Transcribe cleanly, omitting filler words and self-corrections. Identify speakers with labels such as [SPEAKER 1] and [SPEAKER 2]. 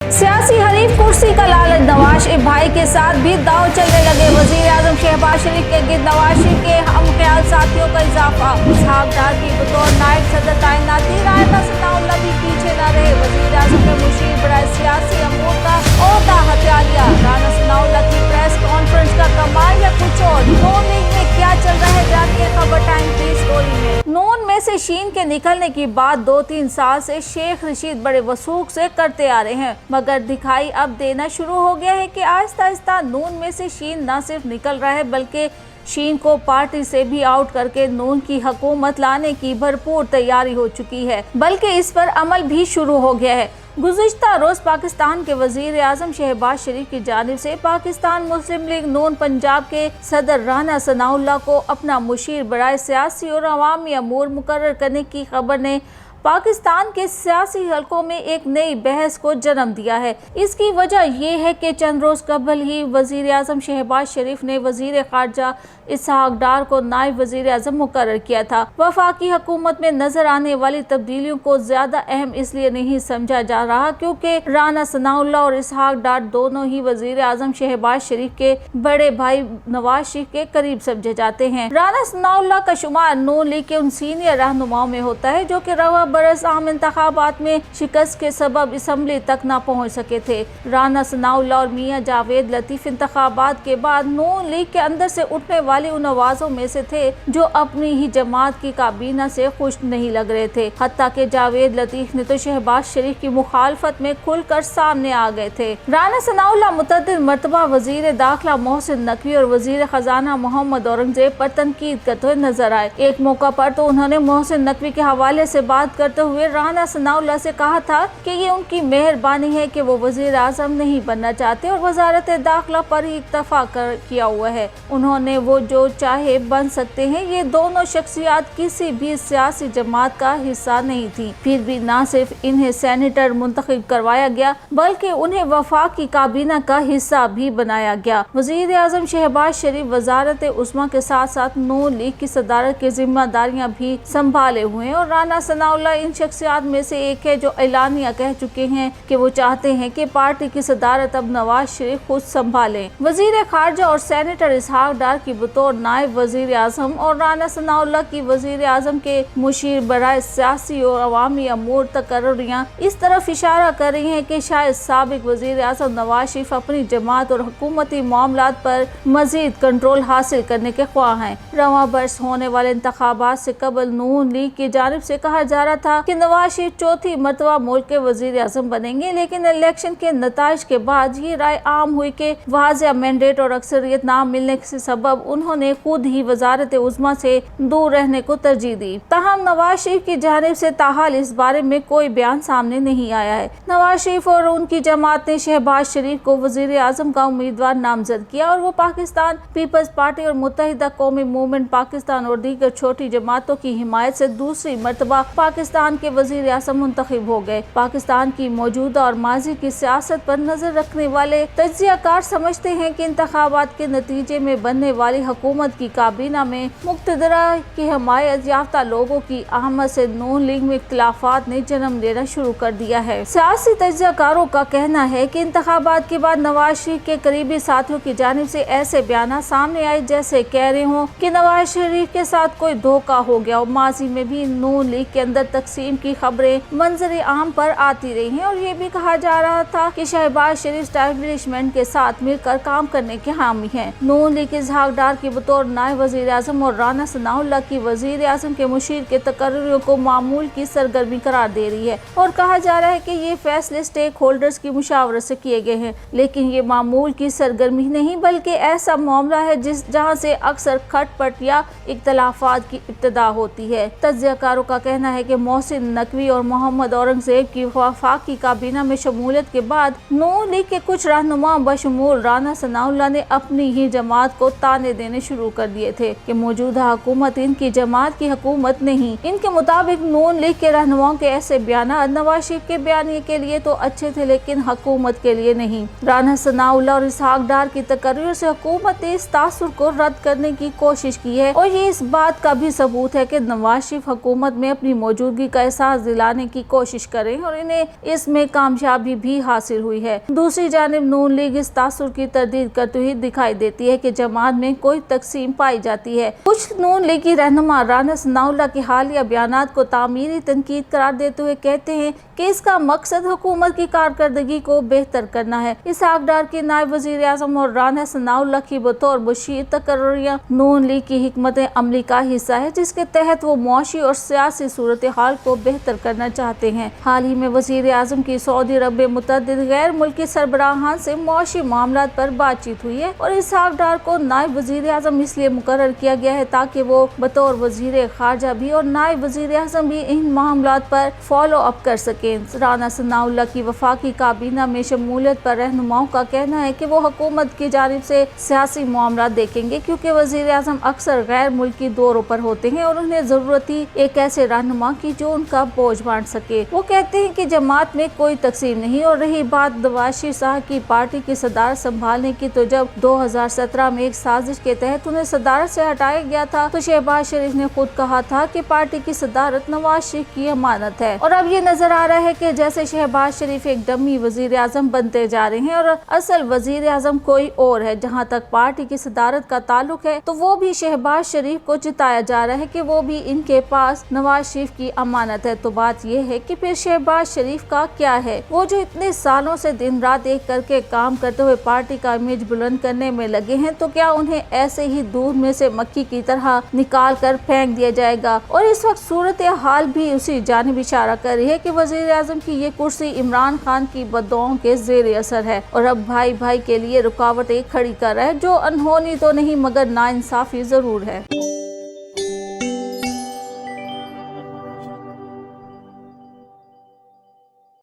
[SPEAKER 1] सियासी हरीफ कुर्सी का लालच, नवाज शरीफ भाई के साथ भी दांव चलने लगे। वजीर आजम शहबाज शरीफ के गिर्द नवाज शरीफ के हमख्याल साथियों का इजाफा। इसहाक डार की बतौर नायब सदर तैनाती, राना सनाउल्लाह भी पीछे न रहे। वजीर आजम के मुशीर बराए सियासी अमूर का ओहदा हत्या लिया। राना सनाउल्लाह की प्रेस कॉन्फ्रेंस का कमाल या कुछ और? नून लीग में क्या चल रहा है, जानिए खबर टाइम की स्टोरी में। नून में से शीन के निकलने की बात 2-3 साल से शेख रशीद बड़े वसूख से करते आ रहे हैं, मगर दिखाई अब देना शुरू हो गया है कि आहिस्ता आहिस्ता नून में से शीन न सिर्फ निकल रहा है, बल्कि शीन को पार्टी से भी आउट करके नून की हुकूमत लाने की भरपूर तैयारी हो चुकी है, बल्कि इस पर अमल भी शुरू हो गया है। गुज़िश्ता रोज़ पाकिस्तान के वज़ीर आज़म शहबाज शरीफ की जानिब से पाकिस्तान मुस्लिम लीग नून पंजाब के सदर राना सनाउल्लाह को अपना मुशीर बराए सियासी और अवामी अमूर मुकर्रर करने की खबर ने पाकिस्तान के सियासी हलकों में एक नई बहस को जन्म दिया है। इसकी वजह यह है कि चंद रोज़ कबल ही वज़ीर आज़म शहबाज शरीफ ने वज़ीर ख़ारजा इसहाक डार को नायब वज़ीर आज़म मुकर्रर किया था। वफाकी हुकूमत में नजर आने वाली तब्दीलियों को ज्यादा अहम इसलिए नहीं समझा जा रहा क्योंकि राना सनाउल्लाह और इसहाक डार दोनों ही वज़ीर आज़म शहबाज शरीफ के बड़े भाई नवाज शरीफ के करीब समझे जाते हैं। राना सनाउल्लाह का शुमार नून लीग के उन सीनियर रहनुमाओं में होता है जो कि रवा बरस आम इंतखाबात में शिकस्त के सबब असम्बली तक न पहुँच सके थे। राना सनाउल्लाह और मियाँ जावेद लतीफ़ इंतखाबात के बाद नून लीग के अंदर से उठने वाले उन आवाज़ों में से थे जो अपनी ही जमात की काबीना से खुश नहीं लग रहे थे। हत्ता के जावेद लतीफ़ ने तो शहबाज शरीफ की मुखालफत में खुलकर सामने आ गए थे। राना सनाउल्लाह मुतअद्दिद मरतबा वज़ीर दाखिला मोहसिन नकवी और वज़ीर खजाना मोहम्मद औरंगज़ेब पर तनकीद करते हुए नजर आए। एक मौका पर तो उन्होंने मोहसिन नकवी के हवाले से बात करते हुए राना सनाउल्लाह से कहा था कि ये उनकी मेहरबानी है कि वो वज़ीर आज़म नहीं बनना चाहते और वज़ारत दाखिला पर ही इत्तफाक किया हुआ है। उन्होंने वो जो चाहे बन सकते हैं। ये दोनों शख्सियात किसी भी सियासी जमात का हिस्सा नहीं थी। फिर भी न सिर्फ इन्हें सेनेटर मुंतखब करवाया गया बल्कि उन्हें वफाकी काबीना का हिस्सा भी बनाया गया। वज़ीर आज़म शहबाज शरीफ वज़ारत उस्मा के साथ साथ नून लीग की सदारत की जिम्मेदारियां भी संभाले हुए हैं और राना सनाउल्लाह इन शख्सियात में से एक है जो एलानिया कह चुके हैं कि वो चाहते हैं कि पार्टी की सदारत अब नवाज शरीफ खुद संभालें। वज़ीर ख़ारजा और सेनेटर इसहाक डार की बतौर नायब वज़ीर आज़म और राना सनाउल्लाह की वज़ीर आज़म के मुशीर बराए सियासी और अवामी अमूर तकर्रियां इस तरफ इशारा कर रही हैं कि शायद साबिक वज़ीर आज़म नवाज शरीफ अपनी जमात और हुकूमती मामलात पर मजीद कंट्रोल हासिल करने के ख्वाह हैं। रवां बरस होने वाले इंतखाबात से कबल नून लीग की जानिब से कहा जा रहा था कि नवाज शरीफ चौथी मरतबा मुल्क के वज़ीर आज़म बनेंगे, लेकिन इलेक्शन के नताइज के बाद ये राय आम हुई कि वाज़ेह मैंडेट और अक्सरियत ना मिलने के सबब उन्होंने खुद ही वज़ारत उज़्मा से दूर रहने को तरजीह दी। ताहम नवाज शरीफ की जानिब से ताहाल इस बारे में कोई बयान सामने नहीं आया है। नवाज शरीफ और उनकी जमात ने शहबाज शरीफ को वज़ीर आज़म का उम्मीदवार नामजद किया और वो पाकिस्तान पीपल्स पार्टी और मुत्तहिदा कौमी मूवमेंट पाकिस्तान और दीगर छोटी जमातों की हिमायत से दूसरी मरतबा पाकिस्तान के वज़ीर आज़म मुंतखब हो गए। पाकिस्तान की मौजूदा और माजी की सियासत पर नजर रखने वाले तज्ज़ियाकार समझते हैं कि इंतखाबात के नतीजे में बनने वाली हुकूमत की काबीना में मुक़्तदरा की हिमायत याफ्ता लोगों की आमद से नून लीग में इख्तिलाफात ने जन्म लेना शुरू कर दिया है। सियासी तज्ज़ियाकारों का कहना है कि इंतखाबात के बाद नवाज शरीफ के करीबी साथियों की जानिब से ऐसे बयान सामने आए जैसे कह रहे हों कि नवाज शरीफ के साथ कोई धोखा हो गया और माजी में भी नून लीग के अंदर तकसीम की खबरें मंजर आम पर आती रही हैं और ये भी कहा जा रहा था कि शहबाज शरीफ एस्टैब्लिशमेंट के साथ मिलकर काम करने के हामी हैं। नून लीग इसहाक डार की बतौर नायब वज़ीर आज़म और राना सनाउल्लाह की वज़ीर आज़म के मुशीर के तकर्रियों को मामूल की सरगर्मी करार दे रही है और कहा जा रहा है कि ये फैसले स्टेक होल्डर्स की मुशावरत से किए गए हैं, लेकिन ये मामूल की सरगर्मी नहीं बल्कि ऐसा मामला है जहाँ से अक्सर खटपट या इख्तिलाफात की इब्तिदा होती है। तज्ज़ियाकारों का कहना है कि मोहसिन नकवी और मोहम्मद औरंगज़ेब की वफाकी काबीना में शमूलियत के बाद नून लीग के कुछ रहनुमा बशमूल राना सनाउल्लाह ने अपनी ही जमात को ताने देने शुरू कर दिए थे कि मौजूदा हुकूमत इनकी जमात की हुकूमत नहीं। इनके मुताबिक नून लीग के रहनुमाओं के ऐसे बयान नवाज शरीफ के बयान के लिए तो अच्छे थे लेकिन हुकूमत के लिए नहीं। राना सनाउल्लाह और इसहाक डार की तकर्रीर से हुकूमत ने इस तासुर को रद्द करने की कोशिश की है और ये इस बात का भी सबूत है कि नवाज शरीफ हुकूमत में अपनी मौजूदा मौजूदगी का एहसास दिलाने की कोशिश करें और इन्हें इसमें कामयाबी भी हासिल हुई है। दूसरी जानिब नून लीग इस तासुर की तरदीद करती हुई दिखाई देती है कि जमात में कोई तकसीम पाई जाती है। कुछ नून लीग की रहनुमा राना सनाउल्लाह के हालिया बयानात को तामीरी तनकीद करार देते हुए कहते हैं कि इसका मकसद हुकूमत की कारकर्दगी को बेहतर करना है। इसहाक डार की नायब वजीर आज़म और राना सनाउल्लाह की बतौर मुशीर तकर्रियां नून लीग की हिकमत अमली का हिस्सा है, जिसके तहत वो मुआशी और सियासी सूरत हाल को बेहतर करना चाहते हैं। हाल ही में वजीर आज़म की सऊदी अरब में मुतअद्दिद गैर मुल्की सरबराहान से मुआशी मामलात पर बातचीत हुई है और इसहाक डार को नायब वजीर आज़म इसलिए मुकर्रर किया गया है ताकि वो बतौर वजीर खारजा भी और नायब वजीर आज़म भी इन मामलात पर फॉलो अप कर सकें। राना सनाउल्लाह की वफाकी काबीना में शमूलियत पर रहनुमाओं का कहना है कि वो हुकूमत की जानिब से सियासी मामला देखेंगे, क्योंकि वजीर आज़म अक्सर गैर मुल्की दौरों पर होते हैं और उन्हें जरूरत ही एक ऐसे रहनुमा की जो उनका बोझ बांट सके। वो कहते हैं कि जमात में कोई तकसीम नहीं। और रही बात नवाज शरीफ साहब की पार्टी की सदारत संभालने की, तो जब 2017 में एक साजिश के तहत उन्हें सदारत से हटाया गया था तो शहबाज शरीफ ने खुद कहा था कि पार्टी की सदारत नवाज शरीफ की अमानत है। और अब ये नजर आ रहा है कि जैसे शहबाज शरीफ एक डमी वजीर आज़म बनते जा रहे हैं और असल वजीर आज़म कोई और है। जहाँ तक पार्टी की सदारत का ताल्लुक है तो वो भी शहबाज शरीफ को जिताया जा रहा है कि वो भी इनके पास नवाज शरीफ की अमानत है। तो बात ये है कि फिर शहबाज शरीफ का क्या है? वो जो इतने सालों से दिन रात एक करके काम करते हुए पार्टी का इमेज बुलंद करने में लगे हैं, तो क्या उन्हें ऐसे ही दूध में से मक्खी की तरह निकाल कर फेंक दिया जाएगा? और इस वक्त सूरत हाल भी उसी जानिब इशारा कर रही है कि वजीर आज़म की ये कुर्सी इमरान खान की बददुआओं के ज़ेर असर है और अब भाई भाई के लिए रुकावटें खड़ी कर रहा है, जो अनहोनी तो नहीं मगर नाइंसाफी जरूर है।